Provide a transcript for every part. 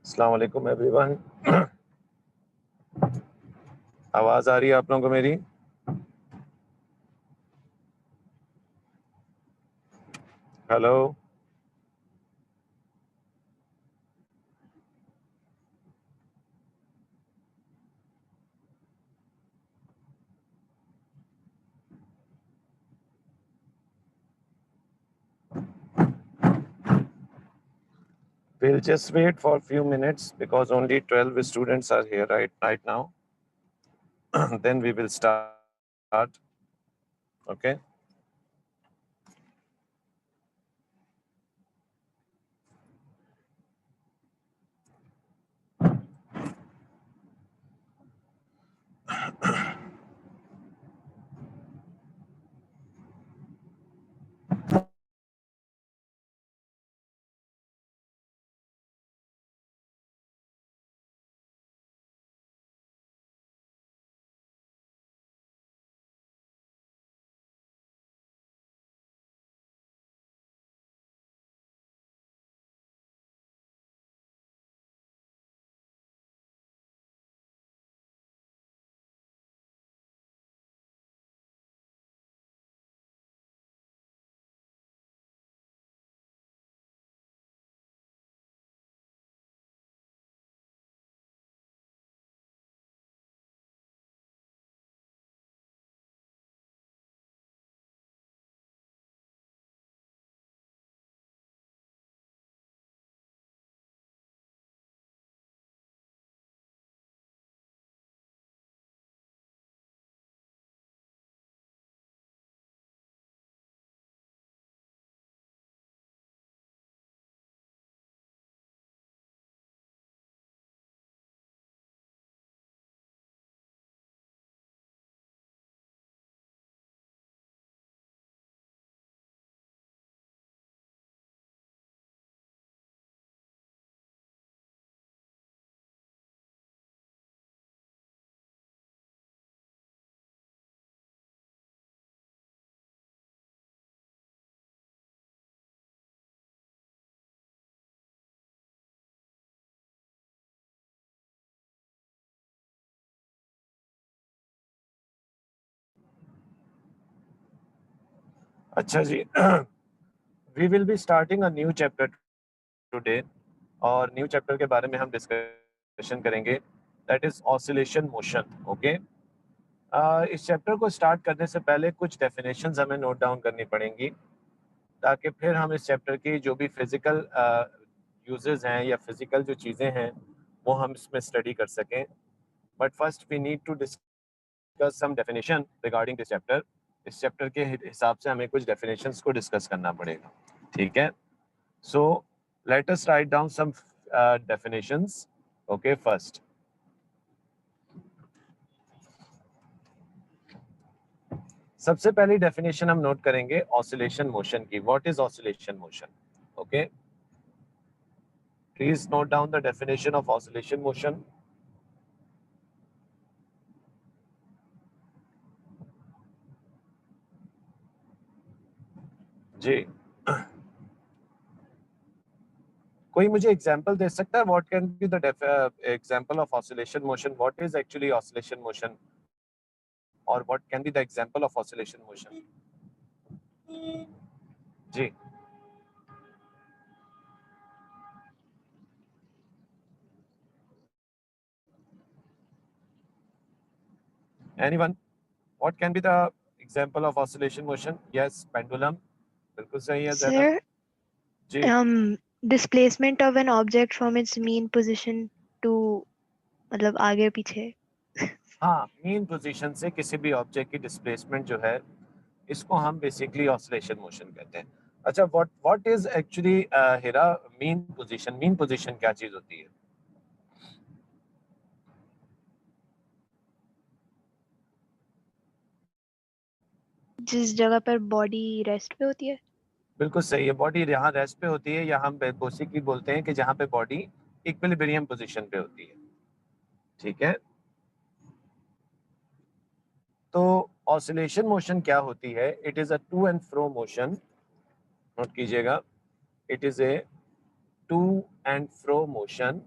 अस्सलाम वालेकुम एवरीवन। आवाज़ आ रही है आप लोगों को मेरी? Hello. We'll just wait for a few minutes because only 12 students are here right now. Then we will start. Okay. अच्छा जी। We will be starting a new chapter today और न्यू चैप्टर के बारे में हम डिस्कशन करेंगे, that is oscillation motion. Okay. इस chapter को start करने से पहले कुछ डेफिनेशंस हमें नोट डाउन करनी पड़ेंगी ताकि फिर हम इस चैप्टर की जो भी फिजिकल यूजेस हैं या फिजिकल जो चीज़ें हैं वो हम इसमें स्टडी कर सकें। But first we need to discuss some definition regarding this chapter. इस चैप्टर के हिसाब से हमें कुछ डेफिनेशंस को डिस्कस करना पड़ेगा। ठीक है। So let us write down some definitions. Okay. First, सबसे पहली डेफिनेशन हम नोट करेंगे ऑसिलेशन मोशन की। What is oscillation motion? Okay, please note down the definition of oscillation motion. जी, कोई मुझे एग्जांपल दे सकता है? What can be the example of oscillation motion? What is actually oscillation motion और what can be the example of oscillation motion? जी, anyone? What can be the example of oscillation motion? Yes, pendulum. बिल्कुल सही है Zainab Sir, ji. displacement of an object from its mean position to मतलब आगे पीछे। हाँ, mean position से किसी भी ऑब्जेक्ट की डिस्प्लेसमेंट जो है इसको हम बेसिकली ऑसिलेशन मोशन कहते हैं। अच्छा, what is actually Hira mean position? Mean position क्या चीज होती है? जिस जगह पर बॉडी रेस्ट पे होती है। बिल्कुल सही है, बॉडी यहाँ रेस्ट पे होती है या हम बेसिकली बोलते हैं कि जहाँ पे बॉडी इक्विलिब्रियम पोजीशन पे होती है। ठीक है। तो ऑसिलेशन मोशन क्या होती है? It is a to and fro motion. Note कीजिएगा, it is a to and fro motion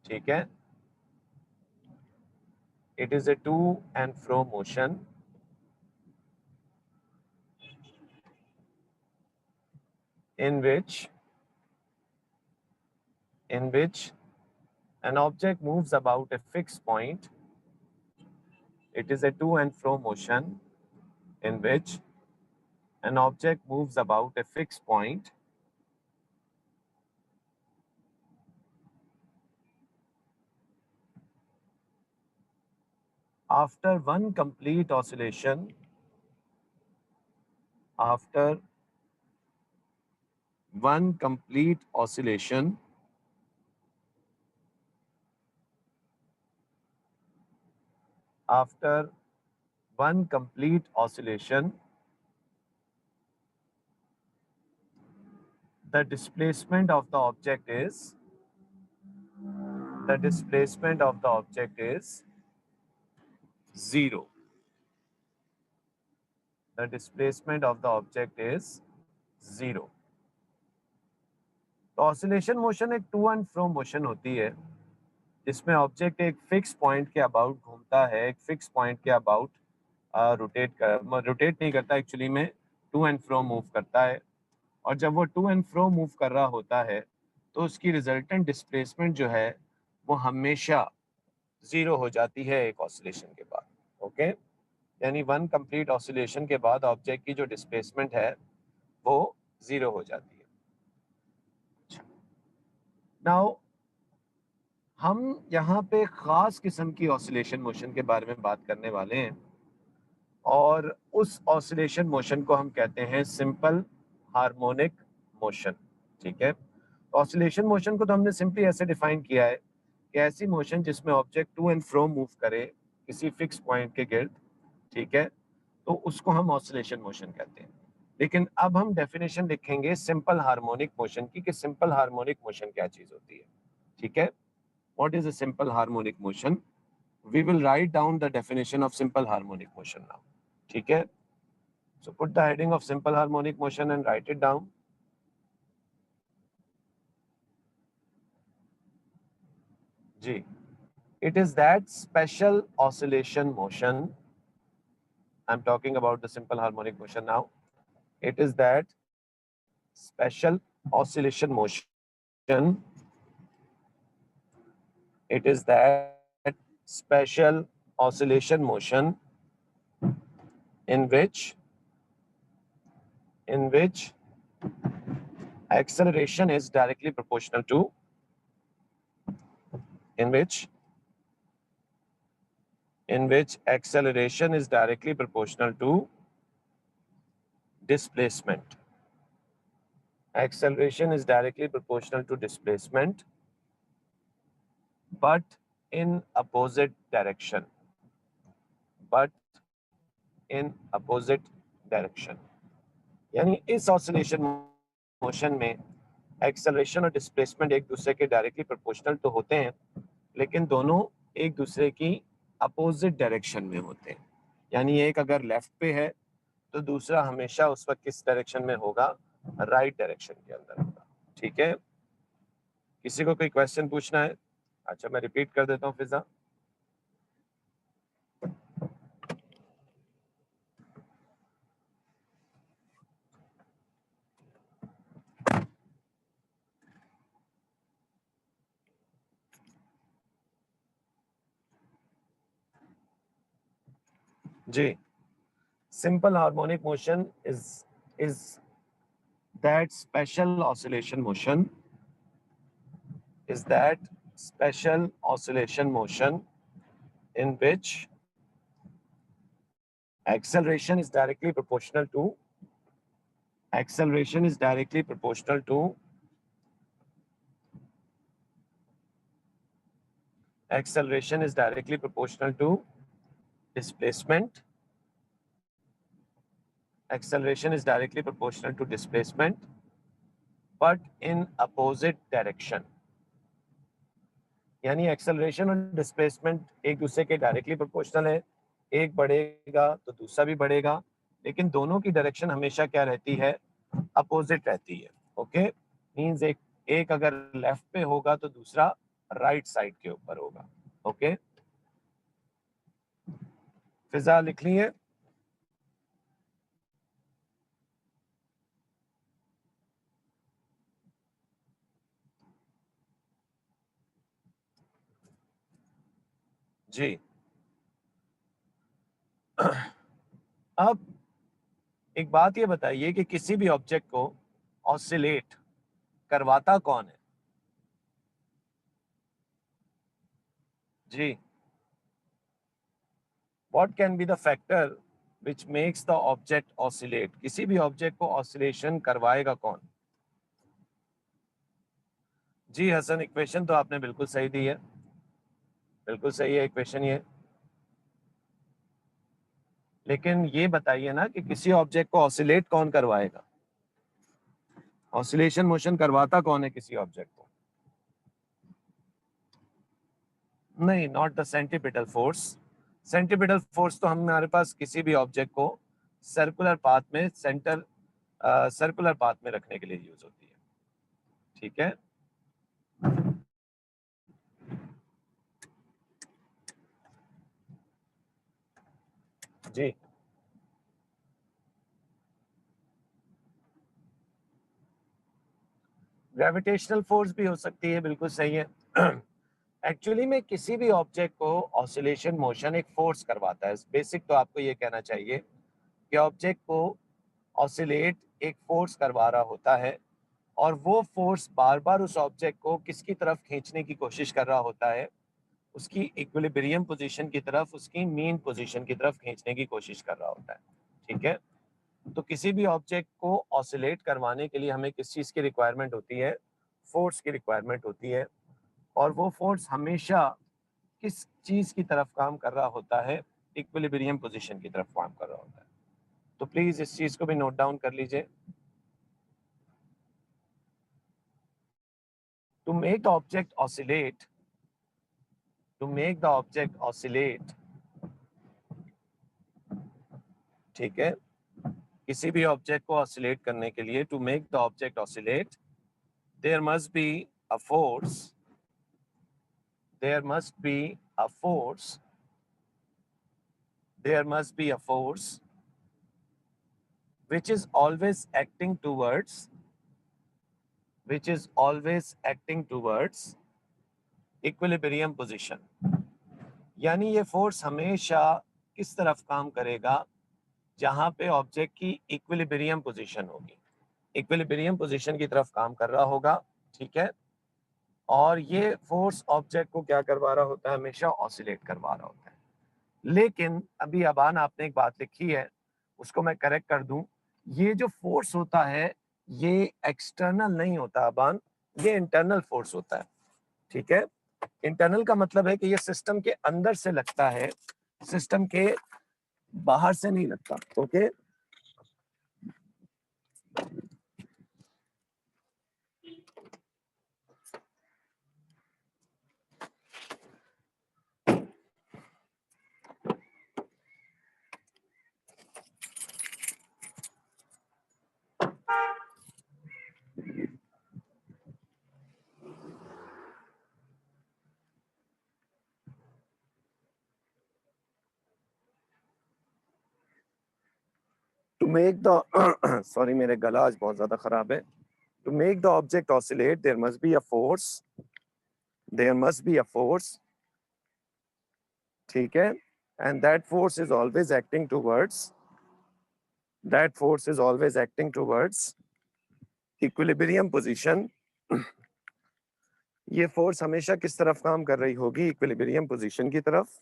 ठीक है, it is a to and fro motion in which an object moves about a fixed point. It is a to and fro motion in which an object moves about a fixed point after one complete oscillation, after one complete oscillation after one complete oscillation, the displacement of the object is zero. The displacement of the object is zero. तो oscillation motion एक to and fro motion होती है जिसमें object एक fix point के about घूमता है, एक फिक्स पॉइंट के अबाउट रोटेट नहीं करता, एक्चुअली में टू एंड फ्रो मूव करता है। और जब वो टू एंड फ्रो मूव कर रहा होता है तो उसकी रिजल्टेंट डिस्प्लेसमेंट जो है वो हमेशा जीरो हो जाती है एक ऑसिलेशन के बाद। ओके, यानी वन कंप्लीट ऑसिलेशन के बाद ऑब्जेक्ट की जो डिस्प्लेसमेंट है वो जीरो हो जाती है। नाउ हम यहाँ पे खास किस्म की ऑसिलेशन मोशन के बारे में बात करने वाले हैं और उस ऑसिलेशन मोशन को हम कहते हैं सिंपल हार्मोनिक मोशन। ठीक है, ऑसिलेशन मोशन को तो हमने सिंपली ऐसे डिफाइन किया है कि ऐसी मोशन जिसमें object to and fro move करे किसी फिक्स पॉइंट के गिर्द। ठीक है, तो उसको हम ऑसिलेशन मोशन कहते हैं। लेकिन अब हम डेफिनेशन लिखेंगे सिंपल हार्मोनिक मोशन की कि सिंपल हार्मोनिक मोशन क्या चीज होती है। ठीक है, what is a simple harmonic motion? We will write down the definition of simple harmonic motion now. ठीक है, so put the heading of simple harmonic motion and write it down. G, it is that special oscillation motion. I'm talking about the simple harmonic motion now. It is that special oscillation motion. It is that special oscillation motion in which acceleration is directly proportional to acceleration is directly proportional to displacement. Acceleration is directly proportional to displacement, but in opposite direction. यानी इस oscillation motion में acceleration और displacement एक दूसरे के directly proportional तो होते हैं, लेकिन दोनों एक दूसरे की अपोजिट डायरेक्शन में होते हैं। यानी एक अगर लेफ्ट पे है तो दूसरा हमेशा उस वक्त किस डायरेक्शन में होगा? राइट डायरेक्शन के अंदर होगा। ठीक है, किसी को कोई क्वेश्चन पूछना है? अच्छा, मैं रिपीट कर देता हूँ फिजा। जी, simple harmonic motion is that special oscillation motion in which acceleration is directly proportional to displacement. Acceleration is directly proportional to displacement, but in opposite direction. यानी एक्सेलरेशन और डिस्प्लेसमेंट एक दूसरे के डायरेक्टली प्रोपोर्शनल है, एक बढ़ेगा तो दूसरा भी बढ़ेगा, लेकिन दोनों की डायरेक्शन हमेशा क्या रहती है? अपोजिट रहती है। ओके, मींस एक अगर लेफ्ट पे होगा तो दूसरा राइट साइड के ऊपर होगा। ओके, फिजा लिख ली है? जी। अब एक बात ये बताइए कि किसी भी ऑब्जेक्ट को ऑसिलेट करवाता कौन है? जी, what can be the factor which makes the object oscillate? किसी भी ऑब्जेक्ट को ऑसिलेशन करवाएगा कौन? जी हसन, इक्वेशन तो आपने बिल्कुल सही दी है, बिल्कुल सही है इक्वेशन ये। लेकिन ये बताइए ना कि किसी ऑब्जेक्ट को ऑसिलेट कौन करवाएगा? ऑसिलेशन मोशन करवाता कौन है किसी ऑब्जेक्ट को? नहीं, not the centripetal force. Centripetal force तो हमारे पास किसी भी ऑब्जेक्ट को सर्कुलर पाथ में सर्कुलर पाथ में रखने के लिए यूज होती है। ठीक है, जी। ग्रेविटेशनल फोर्स भी हो सकती है, बिल्कुल सही है। एक्चुअली में किसी भी ऑब्जेक्ट को ऑसिलेशन मोशन एक फोर्स करवाता है। बेसिक तो आपको ये कहना चाहिए कि ऑब्जेक्ट को ऑसिलेट एक फोर्स करवा रहा होता है, और वो फोर्स बार बार उस ऑब्जेक्ट को किसकी तरफ खींचने की कोशिश कर रहा होता है? उसकी इक्विलिब्रियम पोजीशन की तरफ, उसकी मीन पोजीशन की तरफ खींचने की कोशिश कर रहा होता है। ठीक है, तो किसी भी ऑब्जेक्ट को ऑसिलेट करवाने के लिए हमें किस चीज़ की रिक्वायरमेंट होती है? फोर्स की रिक्वायरमेंट होती है। और वो फोर्स हमेशा किस चीज़ की तरफ काम कर रहा होता है? इक्विलिब्रियम पोजीशन की तरफ काम कर रहा होता है। तो प्लीज़ इस चीज़ को भी नोट डाउन कर लीजिए। To make the object oscillate, to make the object oscillate, ठीक है, किसी भी ऑब्जेक्ट को ऑसिलेट करने के लिए, to make the object oscillate, there must be a force, there must be a force, there must be a force which is always acting towards, which is always acting towards equilibrium position। यानी ये force हमेशा किस तरफ काम करेगा? जहां पे object की इक्विलिब्रियम पोजीशन होगी, इक्विलिब्रियम पोजीशन की तरफ काम कर रहा होगा। ठीक है, और ये फोर्स ऑब्जेक्ट को क्या करवा रहा होता है? हमेशा ऑसिलेट करवा रहा होता है। लेकिन अभी अबान आपने एक बात लिखी है, उसको मैं करेक्ट कर दूं। ये जो फोर्स होता है ये एक्सटर्नल नहीं होता अबान, ये इंटरनल फोर्स होता है। ठीक है, इंटरनल का मतलब है कि ये सिस्टम के अंदर से लगता है, सिस्टम के बाहर से नहीं लगता। Okay, to make the sorry मेरे गला आज बहुत ज्यादा खराब है। To make the object oscillate there must be a force, there must be a force, ठीक है, and that force is always acting towards, that force is always acting towards equilibrium position। ये फोर्स हमेशा किस तरफ काम कर रही होगी? इक्विलिब्रियम पोजीशन की तरफ।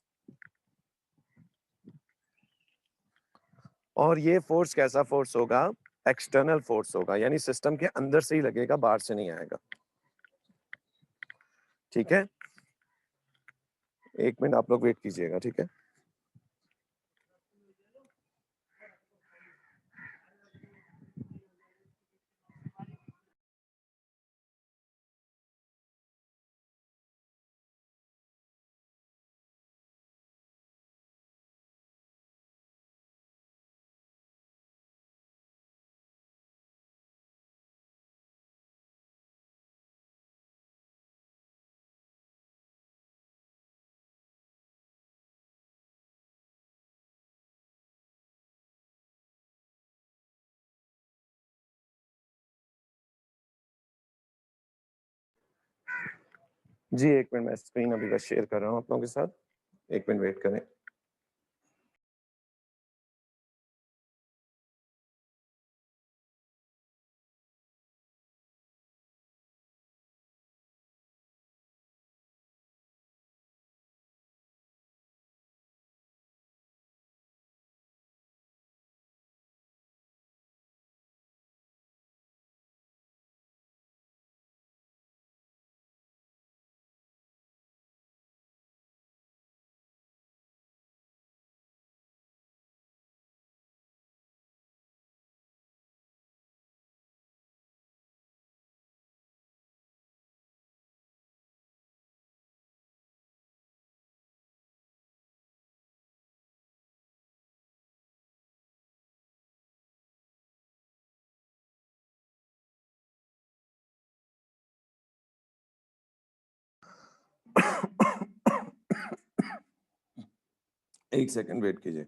और ये फोर्स कैसा फोर्स होगा? एक्सटर्नल फोर्स होगा, यानी सिस्टम के अंदर से ही लगेगा, बाहर से नहीं आएगा। ठीक है, एक मिनट आप लोग वेट कीजिएगा। ठीक है। जी एक मिनट, मैं स्क्रीन अभी बस शेयर कर रहा हूँ आप लोगों के साथ, एक मिनट वेट करें। एक सेकंड वेट कीजिए।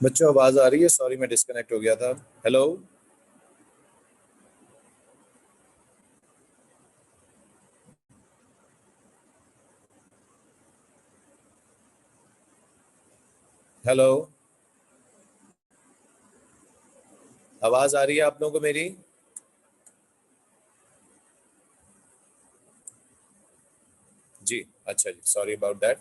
बच्चों आवाज आ रही है? सॉरी मैं डिस्कनेक्ट हो गया था। हेलो हेलो, आवाज आ रही है आप लोगों को मेरी? जी अच्छा जी, सॉरी अबाउट दैट।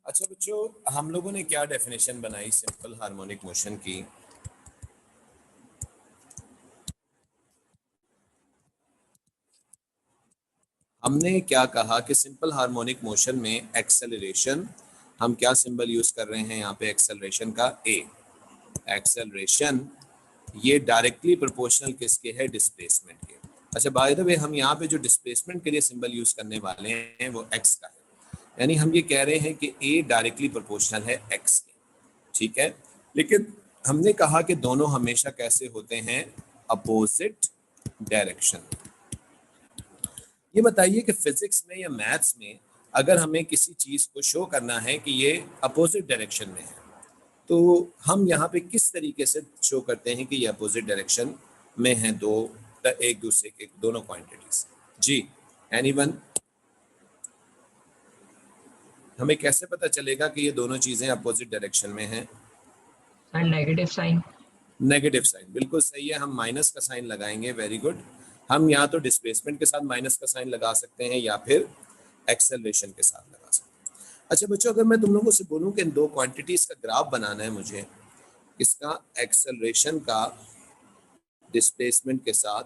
अच्छा बच्चों, हम लोगों ने क्या डेफिनेशन बनाई सिंपल हार्मोनिक मोशन की? हमने क्या कहा कि सिंपल हार्मोनिक मोशन में एक्सेलरेशन, हम क्या सिंबल यूज कर रहे हैं यहाँ पे एक्सेलरेशन का? ए। एक्सेलरेशन ये डायरेक्टली प्रोपोर्शनल किसके है? डिस्प्लेसमेंट के। अच्छा बाय द वे, हम यहाँ पे जो डिस्प्लेसमेंट के लिए सिंबल यूज करने वाले हैं वो एक्स का है, यानी हम ये कह रहे हैं कि ए डायरेक्टली प्रोपोर्शनल है एक्स के, ठीक है। लेकिन हमने कहा कि दोनों हमेशा कैसे होते हैं? Opposite direction. ये बताइए कि फिजिक्स में या मैथ्स में अगर हमें किसी चीज को शो करना है कि ये अपोजिट डायरेक्शन में है, तो हम यहाँ पे किस तरीके से शो करते हैं कि ये अपोजिट डायरेक्शन में है? दो एक दूसरे के दोनों क्वांटिटीज। जी, एनीवन? हमें कैसे पता चलेगा कि ये दोनों चीजें अपोजिट डायरेक्शन में हैं? Negative sign. नेगेटिव साइन, बिल्कुल सही है। हम माइनस का साइन लगाएंगे। Very good. हम या तो डिस्प्लेसमेंट के साथ माइनस का साइन लगा सकते हैं या फिर एक्सेलरेशन के साथ लगा सकते हैं। अच्छा बच्चों, अगर मैं तुम लोगों से बोलूं कि इन दो क्वांटिटीज का ग्राफ बनाना है मुझे, इसका एक्सेलरेशन का डिस्प्लेसमेंट के साथ,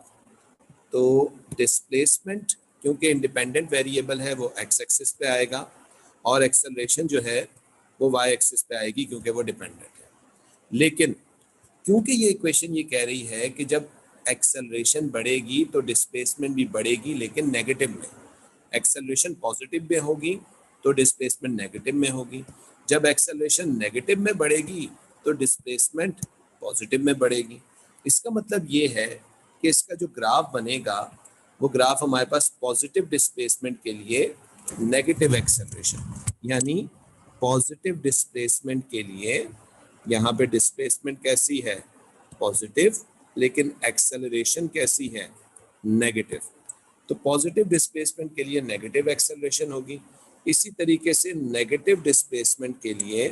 तो डिस्प्लेसमेंट क्योंकि इंडिपेंडेंट वेरिएबल है वो एक्स एक्सिस पे आएगा, और एक्सेलरेशन जो है वो वाई एक्सिस पे आएगी क्योंकि वो डिपेंडेंट है। लेकिन क्योंकि ये इक्वेशन ये कह रही है कि जब एक्सेलरेशन बढ़ेगी तो डिस्प्लेसमेंट भी बढ़ेगी, लेकिन नेगेटिव में। एक्सेलरेशन पॉजिटिव में होगी तो डिस्प्लेसमेंट नेगेटिव में होगी। जब एक्सेलरेशन नेगेटिव में बढ़ेगी तो डिस्प्लेसमेंट पॉजिटिव में बढ़ेगी। इसका मतलब ये है कि इसका जो ग्राफ बनेगा वो ग्राफ हमारे पास पॉजिटिव डिस्प्लेसमेंट के लिए नेगेटिव एक्सेलरेशन, यानी पॉजिटिव डिस्प्लेसमेंट के लिए यहाँ पे डिस्प्लेसमेंट कैसी है? पॉजिटिव, लेकिन एक्सेलरेशन कैसी है? नेगेटिव। तो पॉजिटिव डिस्प्लेसमेंट के लिए नेगेटिव एक्सेलरेशन होगी, इसी तरीके से नेगेटिव डिस्प्लेसमेंट के लिए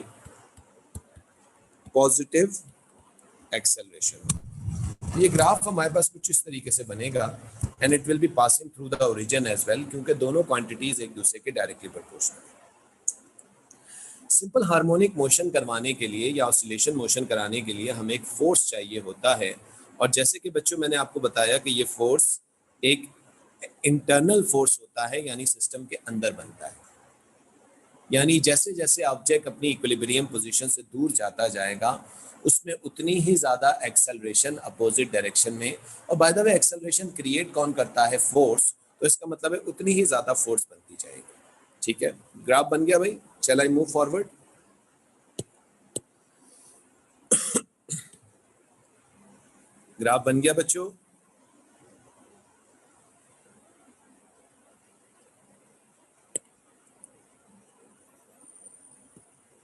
पॉजिटिव एक्सेलरेशन। ये ग्राफ हमारे पास कुछ इस तरीके से बनेगा, and it will be passing through the origin as well, क्योंकि दोनों क्वांटिटीज एक दूसरे के डायरेक्टली प्रोपोर्शनल है। सिंपल हार्मोनिक मोशन करवाने के लिए या ऑसिलेशन मोशन कराने के लिए हमें एक फोर्स चाहिए होता है, और जैसे कि बच्चों मैंने आपको बताया कि ये फोर्स एक इंटरनल फोर्स होता है, यानी सिस्टम के अंदर बनता है। यानी जैसे जैसे ऑब्जेक्ट अपनी इक्विलिब्रियम पोजीशन से दूर जाता जाएगा उसमें उतनी ही ज्यादा एक्सेलरेशन अपोजिट डायरेक्शन में, और by the way acceleration create कौन करता है? फोर्स। तो इसका मतलब है उतनी ही ज्यादा फोर्स बनती जाएगी। ठीक है, ग्राफ बन गया भाई। चल आई मूव फॉरवर्ड। ग्राफ बन गया बच्चों?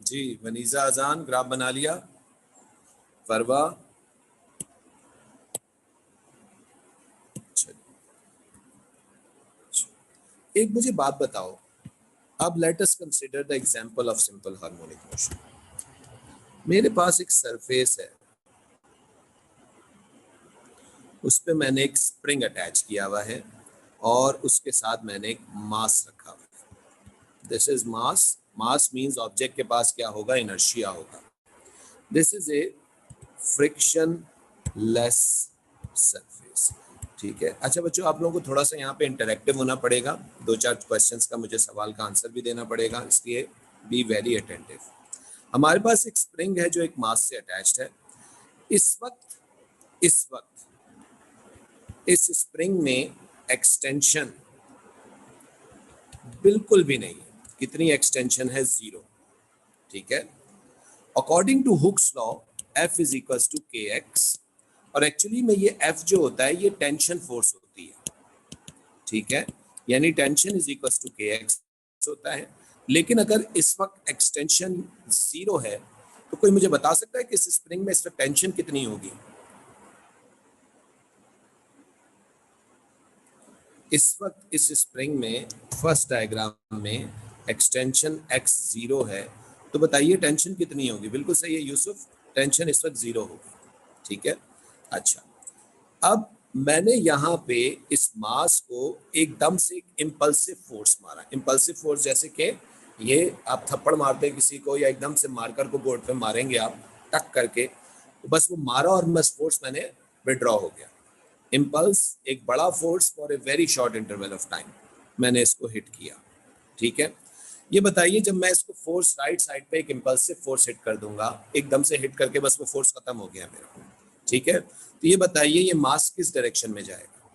जी, वनीजा अजान ग्राफ बना लिया? फरवा? एक मुझे बात बताओ, अब let us consider the example of simple harmonic motion. मेरे पास एक सरफेस है, उस पे मैंने एक स्प्रिंग अटैच किया हुआ है और उसके साथ मैंने एक मास रखा हुआ है। This is mass. Mass means object के पास क्या होगा? इनर्शिया होगा। This is a friction less surface. ठीक है। अच्छा बच्चों, आप लोगों को थोड़ा सा यहाँ पे इंटरेक्टिव होना पड़ेगा, 2-4 क्वेश्चंस का मुझे सवाल का आंसर भी देना पड़ेगा, इसलिए बी वेरी अटेंटिव। हमारे पास एक स्प्रिंग है जो एक मास से अटैच्ड है। इस वक्त इस स्प्रिंग में एक्सटेंशन बिल्कुल भी नहीं है। कितनी एक्सटेंशन है? 0। ठीक है। According to Hooke's law F is equals to kx, और एक्चुअली में ये F जो होता है ये टेंशन फोर्स होती है। ठीक है, यानी tension is equals to kx होता है। लेकिन अगर इस वक्त एक्सटेंशन 0 है तो कोई मुझे बता सकता है कि इस स्प्रिंग में इस वक्त टेंशन कितनी होगी? इस वक्त इस स्प्रिंग में फर्स्ट डायग्राम में एक्सटेंशन x 0 है, तो बताइए टेंशन कितनी होगी? बिल्कुल सही है यूसुफ, टेंशन इस वक्त 0 होगी। ठीक है। अच्छा, अब मैंने यहाँ पे इस मास को एकदम से एक इम्पल्सिव फोर्स मारा। इम्पल्सिव फोर्स जैसे कि ये आप थप्पड़ मारते हैं किसी को, या एकदम से मार्कर को बोर्ड पे मारेंगे आप टक करके, तो बस वो मारा और बस फोर्स मैंने विड्रॉ हो गया। इम्पल्स एक बड़ा force for a very short interval of time, मैंने इसको हिट किया। ठीक है, ये बताइए जब मैं इसको फोर्स राइट साइड पे एक इम्पल्सिव फोर्स हिट कर दूंगा, एकदम से हिट करके बस वो फोर्स खत्म हो गया मेरा। ठीक है, तो ये बताइए ये मास किस डायरेक्शन में जाएगा?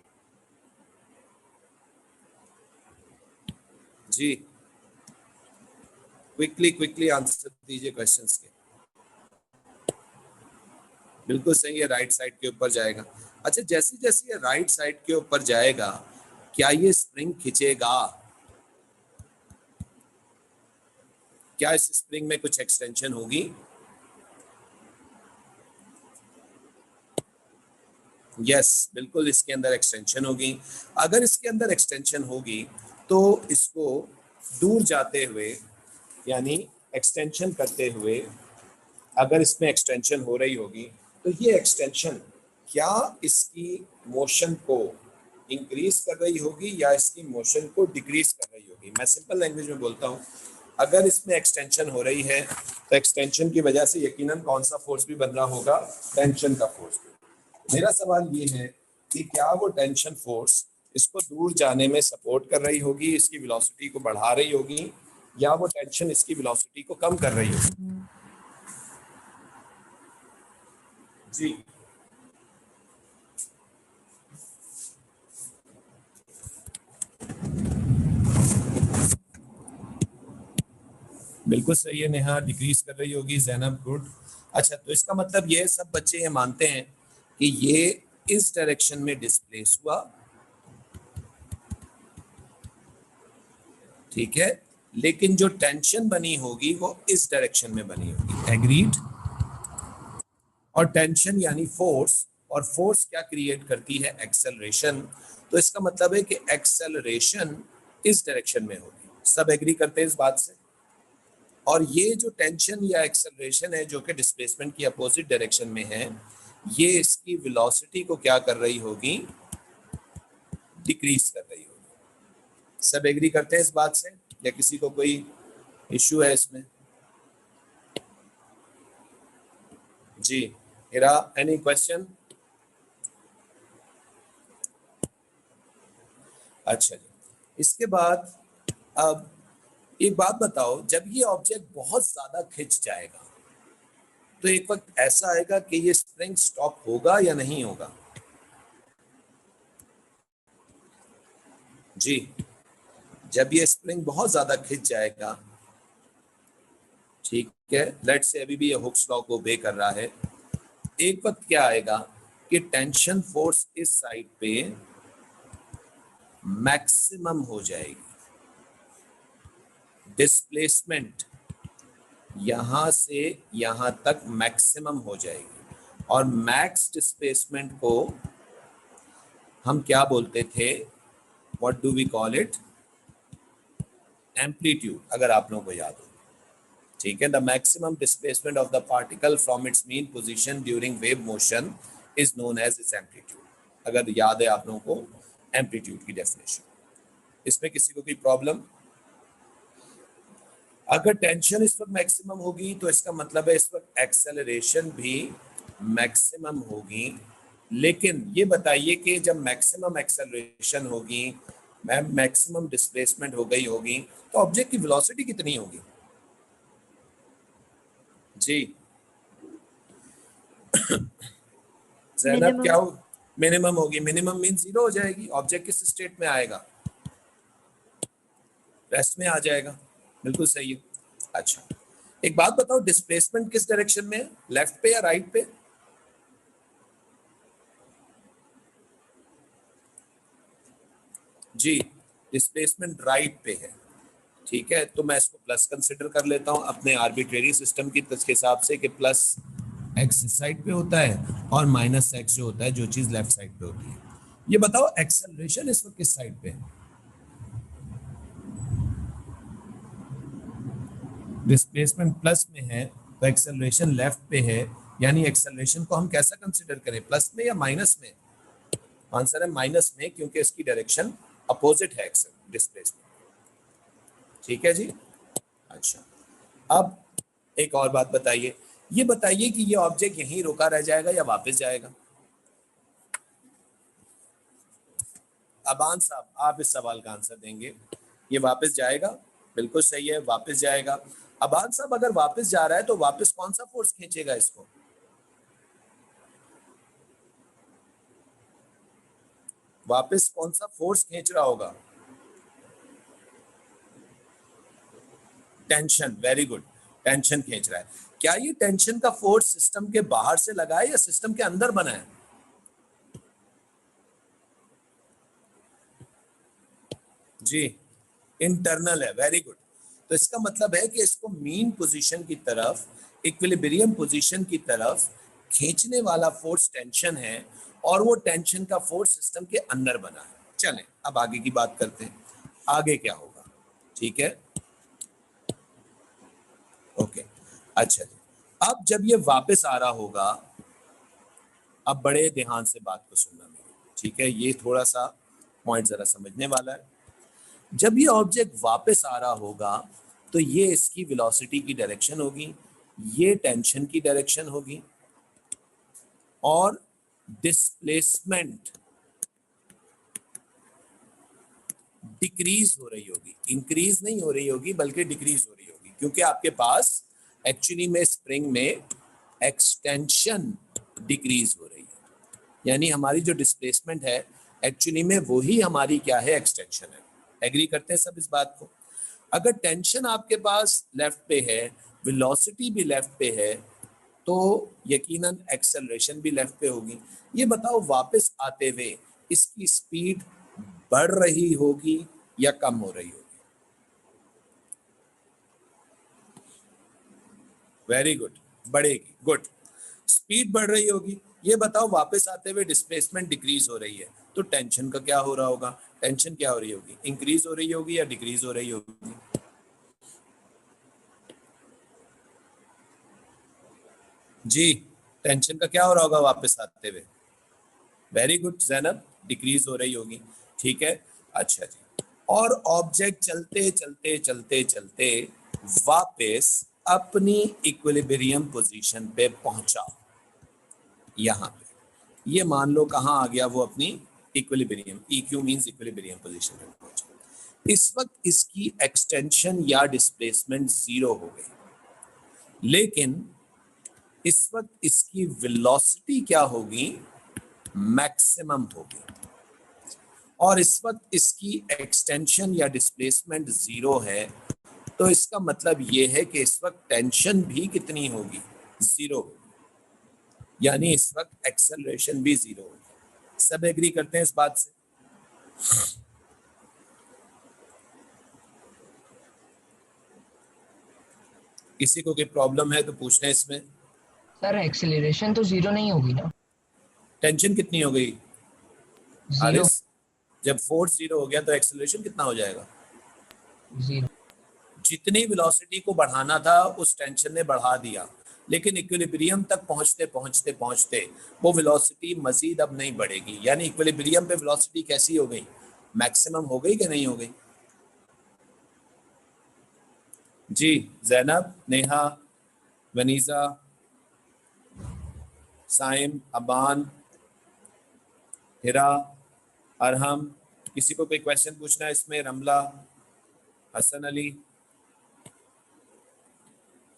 जी क्विकली आंसर दीजिए क्वेश्चंस के। बिल्कुल सही है, राइट साइड के ऊपर जाएगा। अच्छा, जैसे जैसे ये राइट साइड के ऊपर जाएगा, क्या ये स्प्रिंग खिंचेगा? क्या इस स्प्रिंग में कुछ एक्सटेंशन होगी? यस, बिल्कुल इसके अंदर एक्सटेंशन होगी। अगर इसके अंदर एक्सटेंशन होगी तो इसको दूर जाते हुए, यानी एक्सटेंशन करते हुए, अगर इसमें एक्सटेंशन हो रही होगी तो ये एक्सटेंशन क्या इसकी मोशन को इंक्रीज कर रही होगी या इसकी मोशन को डिक्रीज कर रही होगी? मैं सिंपल लैंग्वेज में बोलता हूँ, अगर इसमें एक्सटेंशन हो रही है तो एक्सटेंशन की वजह से यकीनन कौन सा फोर्स भी बन रहा होगा? टेंशन का फोर्स भी। मेरा सवाल ये है कि क्या वो टेंशन फोर्स इसको दूर जाने में सपोर्ट कर रही होगी, इसकी वेलोसिटी को बढ़ा रही होगी, या वो टेंशन इसकी वेलोसिटी को कम कर रही होगी? जी बिल्कुल सही है नेहा, डिक्रीज कर रही होगी। जैनब गुड। अच्छा, तो इसका मतलब ये सब बच्चे ये मानते हैं कि ये इस डायरेक्शन में डिस्प्लेस हुआ, ठीक है, लेकिन जो टेंशन बनी होगी वो इस डायरेक्शन में बनी होगी। एग्रीड? और टेंशन यानी फोर्स, और फोर्स क्या क्रिएट करती है? एक्सेलरेशन। तो इसका मतलब है कि एक्सेलरेशन इस डायरेक्शन में होगी। सब एग्री करते हैं इस बात से? और ये जो टेंशन या एक्सेलरेशन है जो कि डिस्प्लेसमेंट की अपोजिट डायरेक्शन में है, ये इसकी वेलोसिटी को क्या कर रही होगी? डिक्रीज कर रही होगी। सब एग्री करते हैं इस बात से, या किसी को कोई इश्यू है इसमें? जी हिरा, एनी क्वेश्चन? अच्छा जी, इसके बाद अब एक बात बताओ, जब ये ऑब्जेक्ट बहुत ज्यादा खिंच जाएगा तो एक वक्त ऐसा आएगा कि ये स्प्रिंग स्टॉप होगा या नहीं होगा? जी, जब ये स्प्रिंग बहुत ज्यादा खिंच जाएगा, ठीक है, लेट्स से अभी भी ये हुक्स लॉ को ओबे कर रहा है, एक वक्त क्या आएगा कि टेंशन फोर्स इस साइड पे मैक्सिमम हो जाएगी, डिस्प्लेसमेंट यहां से यहां तक मैक्सिमम हो जाएगी, और मैक्स डिस्प्लेसमेंट को हम क्या बोलते थे? What do we call it? Amplitude, अगर आप लोगों को याद हो। ठीक है, the maximum displacement of the particle from its mean position during wave motion is known as its amplitude. अगर याद है आप लोगों को एम्पलीट्यूड की डेफिनेशन। इसमें किसी को कोई प्रॉब्लम? अगर टेंशन इस वक्त मैक्सिमम होगी तो इसका मतलब है इस वक्त एक्सेलरेशन भी मैक्सिमम होगी। लेकिन ये बताइए कि जब मैक्सिमम एक्सेलरेशन होगी, मैक्सिमम डिस्प्लेसमेंट हो गई होगी, तो ऑब्जेक्ट की वेलोसिटी कितनी होगी? जी जैनब, क्या हो? मिनिमम होगी। मिनिमम मीन जीरो हो जाएगी। ऑब्जेक्ट किस स्टेट में आएगा? रेस्ट में आ जाएगा। बिल्कुल सही है। अच्छा, एक बात बताओ, डिस्प्लेसमेंट किस डायरेक्शन में है? लेफ्ट पे या राइट पे? जी, डिस्प्लेसमेंट राइट पे है। ठीक है, तो मैं इसको प्लस कंसिडर कर लेता हूं अपने आर्बिट्रेरी सिस्टम की हिसाब से कि प्लस एक्स इस साइड पे होता है और माइनस एक्स जो होता है, जो चीज लेफ्ट साइड पे होती है। ये बताओ एक्सेलरेशन इस वक्त किस साइड पे है? डिस्प्लेसमेंट प्लस में है तो एक्सेलरेशन लेफ्ट पे है, यानी एक्सेलरेशन को हम कैसा कंसिडर करें, प्लस में या माइनस में? आंसर है माइनस में, क्योंकि इसकी डायरेक्शन अपोजिट है डिस्प्लेसमेंट। ठीक है जी। अच्छा, अब एक और बात बताइए, ये बताइए कि ये ऑब्जेक्ट यहीं रुका रह जाएगा या वापस जाएगा? अबान साहब, आप इस सवाल का आंसर देंगे। ये वापस जाएगा, बिल्कुल सही है, वापस जाएगा। अबान साहब, अगर वापस जा रहा है तो वापस कौन सा फोर्स खींचेगा इसको? वापस कौन सा फोर्स खींच रहा होगा? टेंशन, वेरी गुड, टेंशन खींच रहा है। क्या ये टेंशन का फोर्स सिस्टम के बाहर से लगा है या सिस्टम के अंदर बना है? जी, इंटरनल है, वेरी गुड। तो इसका मतलब है कि इसको मीन पोजीशन की तरफ, इक्विलिब्रियम पोजीशन की तरफ खींचने वाला फोर्स टेंशन है, और वो टेंशन का फोर्स सिस्टम के अंदर बना है। चलें अब आगे की बात करते हैं, आगे क्या होगा। ठीक है, ओके, अच्छा जी। अब जब ये वापस आ रहा होगा, अब बड़े ध्यान से बात को सुनना मेरी, ठीक है, ये थोड़ा सा पॉइंट जरा समझने वाला है। जब ये ऑब्जेक्ट वापस आ रहा होगा तो ये इसकी वेलोसिटी की डायरेक्शन होगी, ये टेंशन की डायरेक्शन होगी, और डिस्प्लेसमेंट डिक्रीज हो रही होगी, इंक्रीज नहीं हो रही होगी बल्कि डिक्रीज हो रही होगी, क्योंकि आपके पास एक्चुअली में स्प्रिंग में एक्सटेंशन डिक्रीज हो रही है। यानी हमारी जो डिस्प्लेसमेंट है एक्चुअली में वही हमारी क्या है, एक्सटेंशन है। एग्री करते हैं सब इस बात को? अगर टेंशन आपके पास लेफ्ट पे है, वेलोसिटी भी लेफ्ट पे है, तो यकीनन एक्सेलरेशन भी लेफ्ट पे होगी। ये बताओ वापस आते हुए इसकी स्पीड बढ़ रही होगी या कम हो रही होगी? वेरी गुड, बढ़ेगी, गुड, स्पीड बढ़ रही होगी। ये बताओ वापस आते हुए डिस्प्लेसमेंट डिक्रीज हो रही है, तो टेंशन का क्या हो रहा होगा? टेंशन क्या हो रही होगी, इंक्रीज हो रही होगी या डिक्रीज हो रही होगी? जी, टेंशन का क्या हो रहा होगा वापस आते हुए? वेरी गुड जैनब, डिक्रीज हो रही होगी। ठीक है, अच्छा जी। और ऑब्जेक्ट चलते चलते चलते चलते वापस अपनी इक्विलिब्रियम पोजीशन पे पहुंचा, यहां पे, ये मान लो कहां आ गया वो अपनी equilibrium, EQ means equilibrium position पे पहुंचा। इस वक्त इसकी एक्सटेंशन या डिस्प्लेसमेंट जीरो हो गई, लेकिन इस वक्त इसकी वेलोसिटी क्या होगी, मैक्सिमम होगी, और इस वक्त इसकी एक्सटेंशन या डिस्प्लेसमेंट जीरो है। तो इसका मतलब ये है कि इस वक्त टेंशन भी कितनी होगी, जीरो होगी, यानी इस वक्त एक्सेलरेशन भी जीरो होगी। सब एग्री करते हैं इस बात से? किसी को कोई प्रॉब्लम है तो पूछना है इसमें। सर एक्सेलरेशन तो जीरो नहीं होगी ना? टेंशन कितनी हो गई जीरो, हारिस? जब फोर्स जीरो हो गया तो एक्सेलरेशन कितना हो जाएगा? जीरो। जितनी वेलोसिटी को बढ़ाना था उस टेंशन ने बढ़ा दिया, लेकिन इक्विलिब्रियम तक पहुंचते पहुंचते पहुंचते वो वेलोसिटी मजीद अब नहीं बढ़ेगी। यानी इक्विलिब्रियम पे वेलोसिटी कैसी हो गई, मैक्सिमम हो गई कि नहीं हो गई? जी, जैनब, नेहा, वनीजा, साइम, अबान, हिरा, अरहम, किसी को कोई क्वेश्चन पूछना है इसमें? रमला, हसन अली,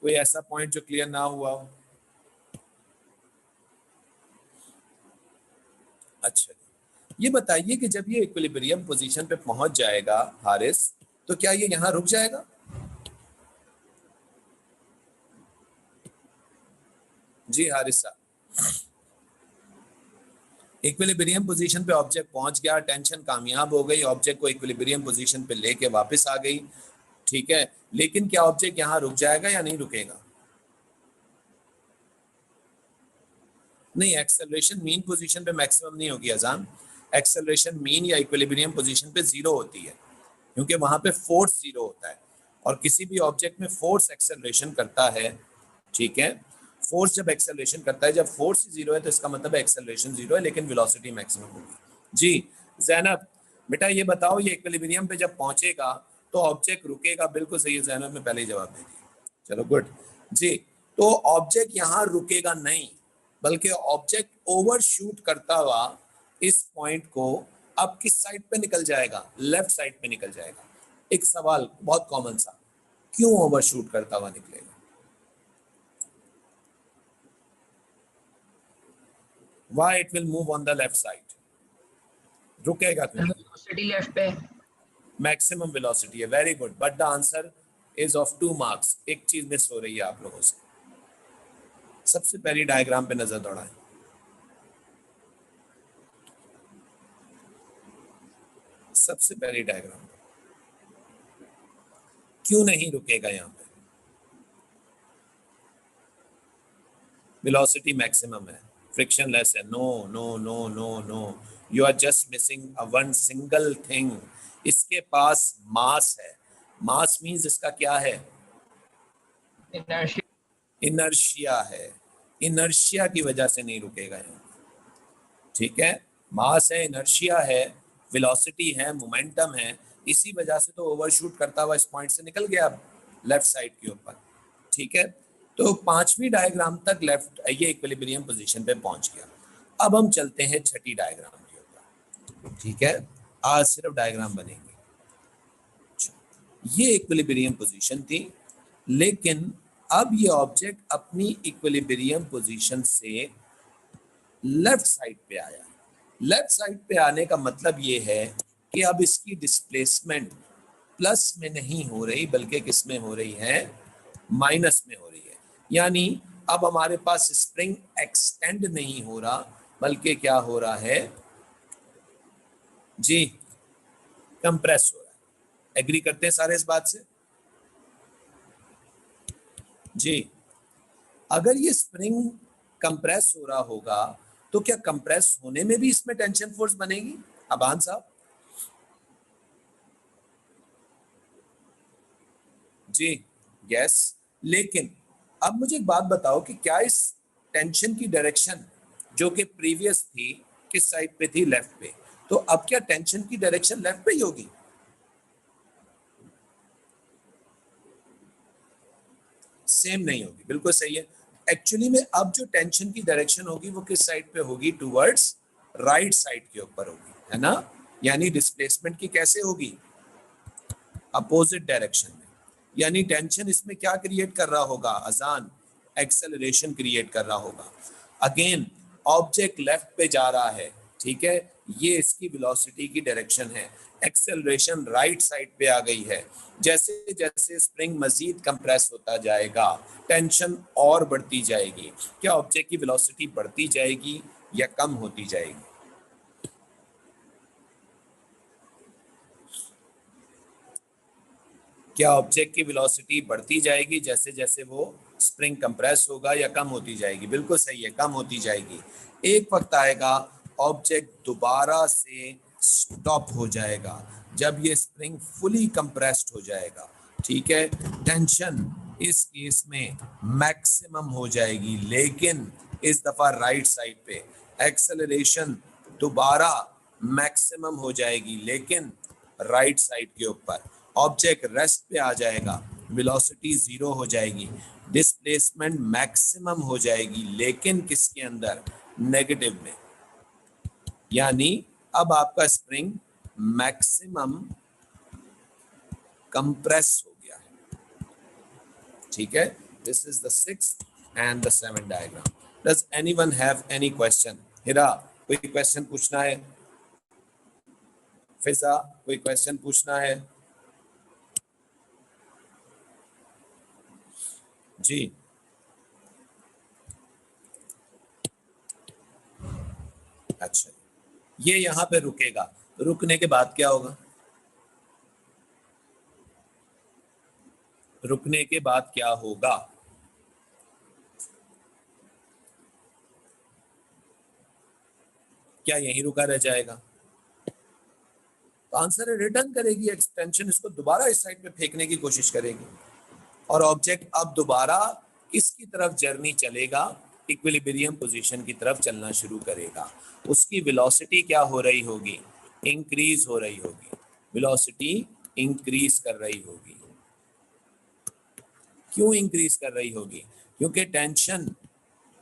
कोई ऐसा पॉइंट जो क्लियर ना हुआ हो? अच्छा, ये बताइए कि जब ये इक्विलिब्रियम पोजीशन पे पहुंच जाएगा हारिस, तो क्या ये यहां रुक जाएगा? जी हारिस साहब, इक्विलिब्रियम पोजीशन पे ऑब्जेक्ट पहुंच गया, टेंशन कामयाब हो गई, ऑब्जेक्ट को इक्विलिब्रियम पोजीशन पे लेके वापस आ गई, ठीक है, लेकिन क्या ऑब्जेक्ट यहां रुक जाएगा या नहीं रुकेगा? नहीं, एक्सेलरेशन मीन पोजीशन पे मैक्सिमम नहीं होगी अजान। एक्सेलरेशन मीन या इक्विलिब्रियम पोजीशन पे जीरो होती है, क्योंकि वहां पे फोर्स जीरो होता है, और किसी भी ऑब्जेक्ट में फोर्स एक्सेलरेशन करता है, ठीक है, फोर्स जब एक्सेलरेशन करता है, जब फोर्स जीरो है तो इसका मतलब एक्सेलरेशन जीरो है, लेकिन वेलोसिटी मैक्सिमम होगी। जी जैनब बेटा ये बताओ, ये इक्विलिब्रियम पे जब पहुंचेगा तो ऑब्जेक्ट रुकेगा। बिल्कुल सही है जैनब ने पहले ही जवाब दे दिया। चलो गुड जी। तो ऑब्जेक्ट यहाँ रुकेगा नहीं, बल्कि ऑब्जेक्ट ओवरशूट करता हुआ इस पॉइंट को अब किस साइड पे निकल जाएगा? लेफ्ट साइड पे निकल जाएगा। एक सवाल बहुत कॉमन सा, क्यों ओवरशूट करता हुआ निकलेगा? Why it will move on the left side? रुकेगा क्यों? वेलोसिटी लेफ्ट पे, मैक्सिमम वेलोसिटी है। Very good, but the answer is of 2 marks. एक चीज मिस हो रही है आप लोगों से। सबसे पहली डायग्राम पे नजर दौड़ाएं। सबसे पहली डायग्राम क्यों नहीं रुकेगा? यहाँ पे वेलोसिटी मैक्सिमम है, फ्रिक्शन लेस है। No no no no no, you are just missing one single thing. इसके पास मास है। मास मींस इसका क्या है? इनर्शिया, इनर्शिया है। इनर्शिया की वजह से नहीं रुकेगा यहाँ। ठीक है, मास है, इनर्शिया है, वेलोसिटी है, मोमेंटम है, इसी वजह से तो ओवरशूट करता हुआ इस पॉइंट से निकल गया लेफ्ट साइड के ऊपर। ठीक है, तो 5वीं डायग्राम तक लेफ्ट ये इक्विलिब्रियम पोजीशन पे पहुंच गया। अब हम चलते हैं 6ठी डायग्राम के ऊपर। ठीक है, आज सिर्फ डायग्राम बनेंगे। ये इक्विलिब्रियम पोजीशन थी, लेकिन अब ये ऑब्जेक्ट अपनी इक्विलिब्रियम पोजीशन से लेफ्ट साइड पे आया। लेफ्ट साइड पे आने का मतलब ये है कि अब इसकी डिस्प्लेसमेंट प्लस में नहीं हो रही, बल्कि किस में हो रही है? माइनस में हो रही है। यानी अब हमारे पास स्प्रिंग एक्सटेंड नहीं हो रहा, बल्कि क्या हो रहा है जी? कंप्रेस हो रहा है। एग्री करते हैं सारे इस बात से? जी, अगर ये स्प्रिंग कंप्रेस हो रहा होगा तो क्या कंप्रेस होने में भी इसमें टेंशन फोर्स बनेगी? अबान साहब जी, यस। लेकिन अब मुझे एक बात बताओ कि क्या इस टेंशन की डायरेक्शन जो कि प्रीवियस थी किस साइड पे थी? लेफ्ट पे। तो अब क्या टेंशन की डायरेक्शन लेफ्ट पे ही होगी? सेम नहीं होगी। बिल्कुल सही है। एक्चुअली में अब जो टेंशन की डायरेक्शन होगी वो किस साइड पे होगी? टुवर्ड्स राइट साइड के ऊपर होगी, है ना? यानी डिस्प्लेसमेंट की कैसे होगी? अपोजिट डायरेक्शन में। यानी टेंशन इसमें क्या क्रिएट कर रहा होगा? अजान, एक्सेलरेशन क्रिएट कर रहा होगा। अगेन ऑब्जेक्ट लेफ्ट पे जा रहा है, ठीक है, ये इसकी वेलोसिटी की डायरेक्शन है। एक्सेलरेशन राइट साइड पे आ गई है। जैसे जैसे स्प्रिंग मजीद कंप्रेस होता जाएगा, टेंशन और बढ़ती जाएगी। क्या ऑब्जेक्ट की वेलोसिटी बढ़ती जाएगी या कम होती जाएगी? क्या ऑब्जेक्ट की वेलोसिटी बढ़ती जाएगी जैसे जैसे वो स्प्रिंग कंप्रेस होगा, या कम होती जाएगी? बिल्कुल सही है, कम होती जाएगी। एक वक्त आएगा ऑब्जेक्ट दोबारा से स्टॉप हो जाएगा जब ये स्प्रिंग फुली कंप्रेस्ड हो जाएगा। ठीक है, टेंशन इस केस में मैक्सिमम हो जाएगी, लेकिन इस दफा राइट साइड पे। एक्सेलरेशन दोबारा मैक्सिमम हो जाएगी, लेकिन राइट साइड के ऊपर। ऑब्जेक्ट रेस्ट पे आ जाएगा, वेलोसिटी 0 हो जाएगी, डिस्प्लेसमेंट मैक्सिमम हो जाएगी, लेकिन किसके अंदर? नेगेटिव में। यानी अब आपका स्प्रिंग मैक्सिमम कंप्रेस हो गया है। ठीक है, this is the 6th and the 7th diagram. Does anyone have any question? Hira, कोई क्वेश्चन पूछना है? फिजा, कोई क्वेश्चन पूछना है? जी, अच्छा, ये यहां पे रुकेगा। रुकने के बाद क्या होगा? रुकने के बाद क्या होगा? क्या यहीं रुका रह जाएगा? तो आंसर है रिटर्न करेगी एक्सटेंशन, इसको दोबारा इस साइड पे फेंकने की कोशिश करेगी, और ऑब्जेक्ट अब दोबारा किसकी तरफ जर्नी चलेगा? इक्विलिब्रियम पोजीशन की तरफ चलना शुरू करेगा। उसकी वेलोसिटी क्या हो रही होगी? इंक्रीज हो रही होगी, वेलोसिटी इंक्रीज कर रही होगी। क्यों इंक्रीज कर रही होगी? क्योंकि टेंशन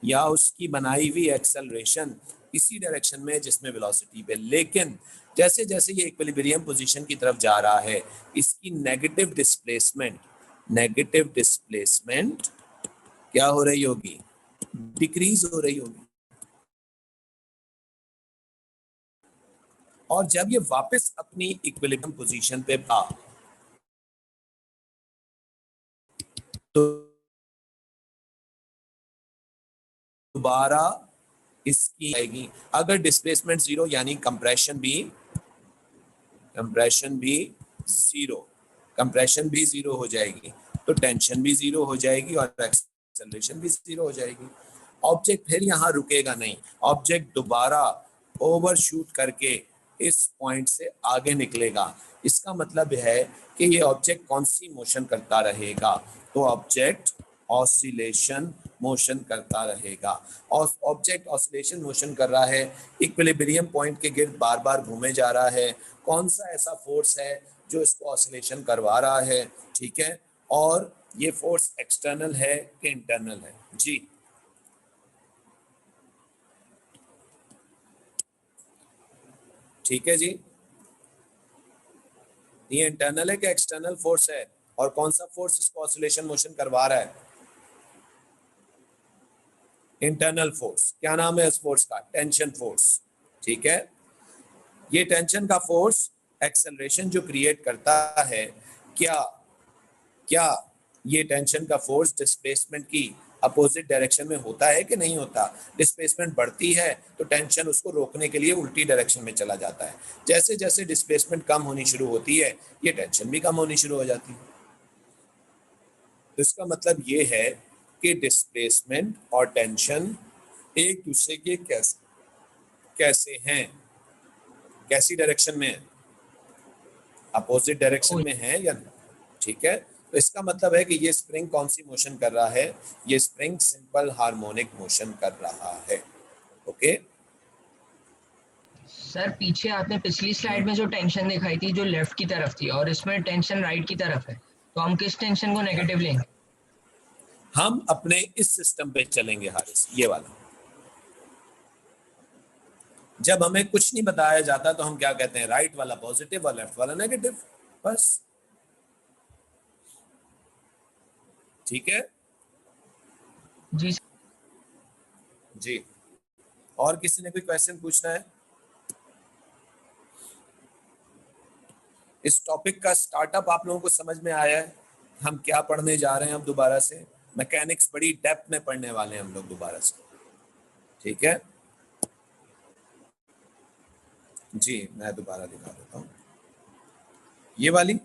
या उसकी बनाई हुई एक्सेलरेशन इसी डायरेक्शन में जिसमें वेलोसिटी पे, लेकिन जैसे जैसे ये इक्विलिब्रियम पोजीशन की तरफ जा रहा है, इसकी नेगेटिव डिस्प्लेसमेंट क्या हो रही होगी? डिक्रीज हो रही होगी। और जब ये वापस अपनी इक्विलिब्रियम पोजीशन पे आ तो दोबारा इसकी आएगी। अगर डिस्प्लेसमेंट जीरो यानी कंप्रेशन भी जीरो हो जाएगी, तो टेंशन भी जीरो हो जाएगी और एक्सेलरेशन भी जीरो हो जाएगी। ऑब्जेक्ट फिर यहाँ रुकेगा नहीं, ऑब्जेक्ट दोबारा ओवरशूट करके इस पॉइंट से आगे निकलेगा। इसका मतलब है कि ये ऑब्जेक्ट कौन सी मोशन करता रहेगा? तो ऑब्जेक्ट ऑसिलेशन मोशन करता रहेगा। और ऑब्जेक्ट ऑसिलेशन मोशन कर रहा है, इक्विलिब्रियम पॉइंट के गिर्द बार बार घूमे जा रहा है। कौन सा ऐसा फोर्स है जो इसको ऑसिलेशन करवा रहा है? ठीक है, और ये फोर्स एक्सटर्नल है कि इंटरनल है? जी, ठीक है जी, ये इंटरनल है कि एक्सटर्नल फोर्स है? और कौन सा फोर्स इसको ऑसिलेशन मोशन करवा रहा है? Internal force. क्या नाम है इस फोर्स का? Tension force. ठीक है, ये टेंशन का फोर्स एक्सेलरेशन जो क्रिएट करता है, क्या ये टेंशन का फोर्स डिस्प्लेसमेंट की अपोजिट डायरेक्शन में होता है कि नहीं होता? डिस्प्लेसमेंट बढ़ती है तो टेंशन उसको रोकने के लिए उल्टी डायरेक्शन में चला जाता है। जैसे जैसे डिस्प्लेसमेंट कम होनी शुरू होती है, ये टेंशन भी कम होनी शुरू हो जाती है। तो इसका मतलब ये है कि डिस्प्लेसमेंट और टेंशन एक दूसरे के कैसे हैं? कैसी डायरेक्शन में है? अपोजिट डायरेक्शन में है या नहीं? ठीक है, तो इसका मतलब है कि ये स्प्रिंग कौन सी मोशन कर रहा है? ये स्प्रिंग सिंपल हार्मोनिक मोशन कर रहा है। ओके सर पीछे आपने पिछली स्लाइड में जो टेंशन दिखाई थी जो लेफ्ट की तरफ थी, और इसमें टेंशन राइट की तरफ है, तो हम किस टेंशन को नेगेटिव लेंगे? हम अपने इस सिस्टम पे चलेंगे हारिस, ये वाला। जब हमें कुछ नहीं बताया जाता तो हम क्या कहते हैं? राइट वाला पॉजिटिव और लेफ्ट वाला नेगेटिव, बस। ठीक है जी जी, और किसी ने कोई क्वेश्चन पूछना है? इस टॉपिक का स्टार्टअप आप लोगों को समझ में आया है? हम क्या पढ़ने जा रहे हैं अब दोबारा से? मैकेनिक्स बड़ी डेप्थ में पढ़ने वाले हैं हम लोग दोबारा से। ठीक है जी, मैं दोबारा दिखा देता हूँ ये वाली।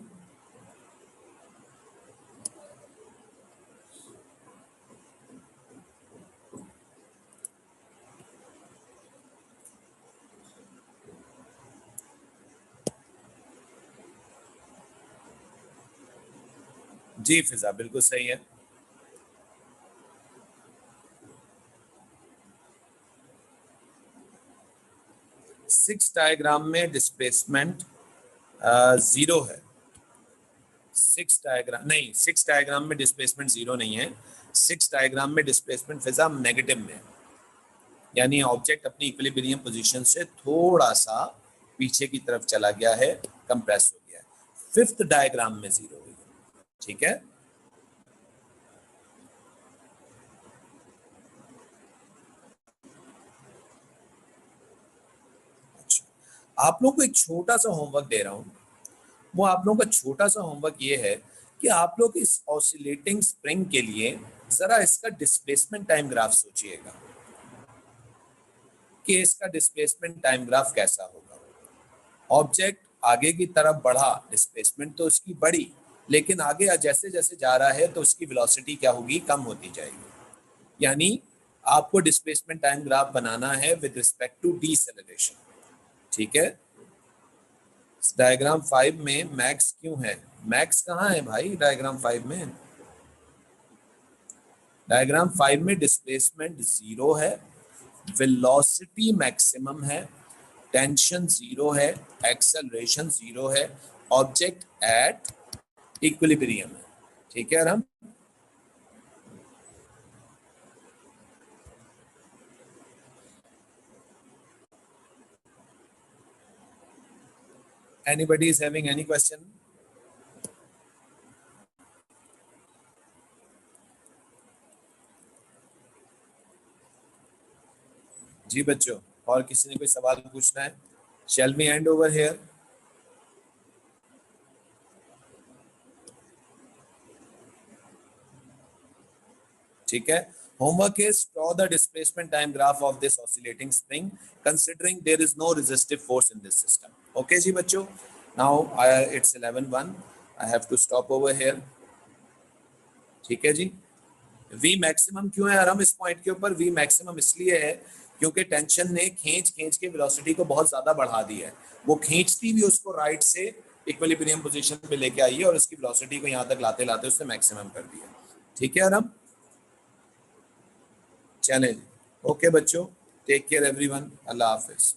जी फिजा, बिल्कुल सही है। सिक्स डायग्राम में डिस्प्लेसमेंट जीरो है। सिक्स डायग्राम में डिस्प्लेसमेंट जीरो नहीं है। सिक्स डायग्राम में डिस्प्लेसमेंट फिजा नेगेटिव में है, यानी ऑब्जेक्ट अपनी इक्विलिब्रियम पोजीशन से थोड़ा सा पीछे की तरफ चला गया है, कंप्रेस हो गया है। फिफ्थ डायग्राम में जीरो हुई है। ठीक है, अच्छा, आप लोगों को एक छोटा सा होमवर्क दे रहा हूं। वो आप लोगों का छोटा सा होमवर्क ये है कि आप लोग इस ऑसिलेटिंग स्प्रिंग के लिए जरा इसका डिस्प्लेसमेंट टाइम ग्राफ सोचिएगा कि इसका डिस्प्लेसमेंट टाइम ग्राफ कैसा होगा। ऑब्जेक्ट आगे की तरफ बढ़ा, डिस्प्लेसमेंट तो उसकी बढ़ी, लेकिन आगे जैसे जैसे जा रहा है तो उसकी वेलोसिटी क्या होगी? कम होती जाएगी। यानी आपको डिस्प्लेसमेंट टाइम ग्राफ बनाना है विद रिस्पेक्ट टू डीसेलेरेशन। ठीक है, डायग्राम 5 में मैक्स क्यों है? मैक्स कहाँ है भाई डायग्राम 5 में? डायग्राम 5 में डिस्प्लेसमेंट 0 है, वेलोसिटी मैक्सिमम है, टेंशन 0 है, एक्सेलरेशन 0 है, ऑब्जेक्ट एट इक्विलिब्रियम है। ठीक है हम anybody is having any question? जी बच्चों, और किसी ने कोई सवाल पूछना है? Shall we end over here? ठीक है, homework is draw the displacement time graph of this oscillating spring considering there is no resistive force in this system. Okay जी बच्चों, now it's 11:01, I have to stop over here. ठीक है जी, V maximum क्यों है आराम इस point के ऊपर? V maximum इसलिए है क्योंकि टेंशन ने खींच के वेलोसिटी को बहुत ज्यादा बढ़ा दिया है। वो खींचती भी उसको राइट से इक्विलिब्रियम पोजीशन पे लेके आई है और उसकी वेलोसिटी को यहाँ तक लाते लाते उसने मैक्सिमम कर दिया। ठीक है आराम, चलें, ओके बच्चों, टेक केयर एवरीवन, अल्लाह हाफिज।